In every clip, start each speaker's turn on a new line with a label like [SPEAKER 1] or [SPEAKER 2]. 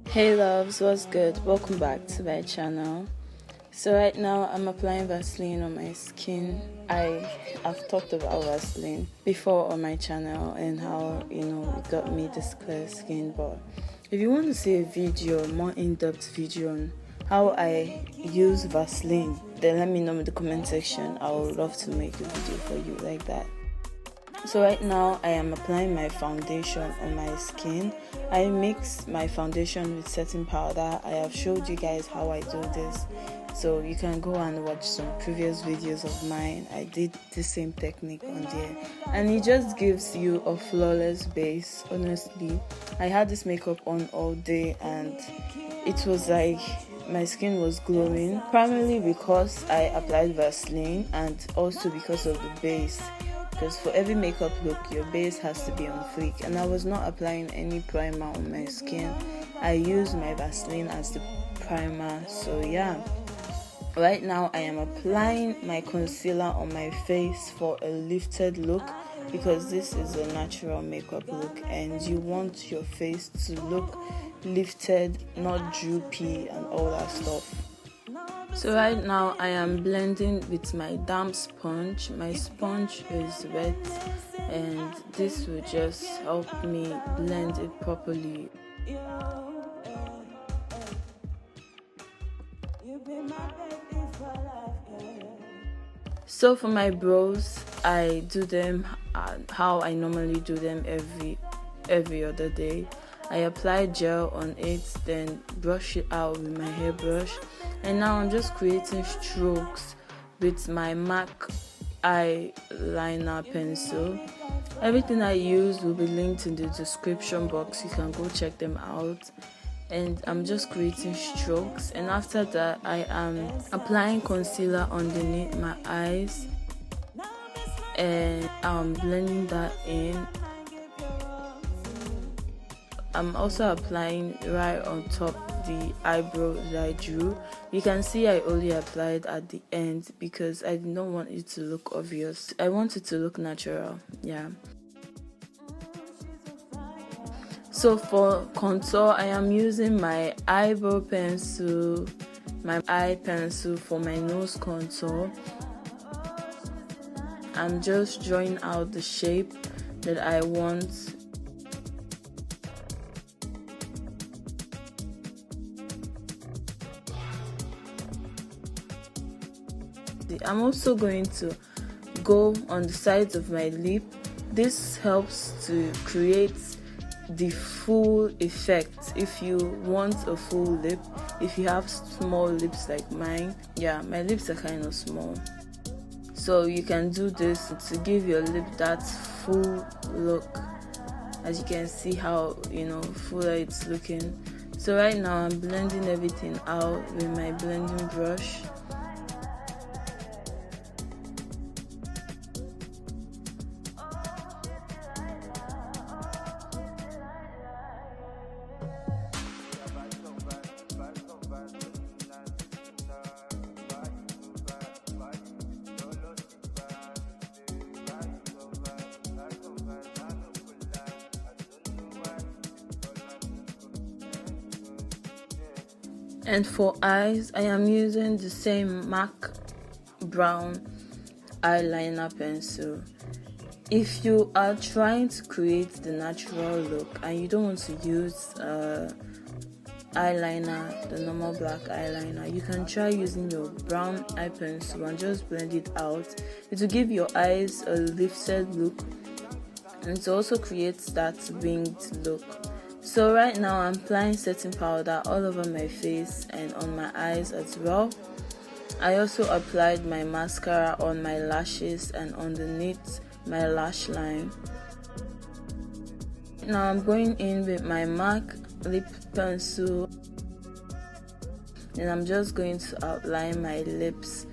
[SPEAKER 1] Hey loves, what's good? Welcome back to my channel. So right now I'm applying Vaseline on my skin. I've talked about Vaseline before on my channel and how it got me this clear skin, but if you want to see a video, more in-depth video on how I use Vaseline, then let me know in the comment section. I would love to make a video for you like that. So right now I am applying my foundation on my skin. I mix my foundation with setting powder. I have showed you guys how I do this, so you can go and watch some previous videos of mine. I did the same technique on there and it just gives you a flawless base. Honestly, I had this makeup on all day and it was like my skin was glowing, primarily because I applied Vaseline and also because of the base. Because for every makeup look, your base has to be on fleek, and I was not applying any primer on my skin. I use my Vaseline as the primer. So yeah, right now I am applying my concealer on my face for a lifted look, because this is a natural makeup look and you want your face to look lifted, not droopy and all that stuff. So right now I am blending with my damp sponge. My sponge is wet and this will just help me blend it properly. So for my brows, I do them how I normally do them every other day. I apply gel on it, then brush it out with my hairbrush, and now I'm just creating strokes with my MAC eyeliner pencil. Everything I use will be linked in the description box. You can go check them out. And I'm just creating strokes, and after that I am applying concealer underneath my eyes and I'm blending that in. I'm also applying right on top the eyebrow that I drew. You can see I only applied at the end because I did not want it to look obvious. I want it to look natural. Yeah. So for contour, I am using my eyebrow pencil, my eye pencil for my nose contour. I'm just drawing out the shape that I want. I'm also going to go on the sides of my lip. This helps to create the full effect if you want a full lip. If you have small lips like mine, yeah, my lips are kind of small, so you can do this to give your lip that full look. As you can see how fuller it's looking. So right now I'm blending everything out with my blending brush. And for eyes, I am using the same MAC brown eyeliner pencil. If you are trying to create the natural look and you don't want to use eyeliner, the normal black eyeliner, you can try using your brown eye pencil and just blend it out. It will give your eyes a lifted look and it also creates that winged look. So right now I'm applying setting powder all over my face and on my eyes as well. I also applied my mascara on my lashes and underneath my lash line. Now I'm going in with my MAC lip pencil and I'm just going to outline my lips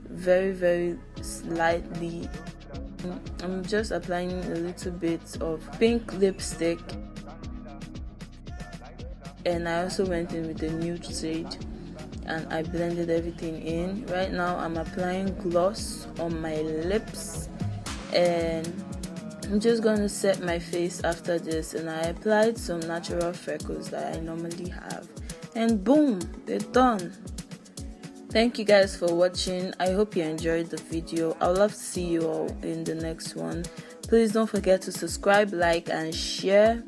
[SPEAKER 1] very slightly. I'm just applying a little bit of pink lipstick. And I also went in with the nude shade and I blended everything in. Right now I'm applying gloss on my lips and I'm just going to set my face after this, and I applied some natural freckles that I normally have, and boom, they're done. Thank you guys for watching. I hope you enjoyed the video. I would love to see you all in the next one. Please don't forget to subscribe, like, and share.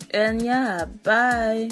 [SPEAKER 1] And yeah, bye.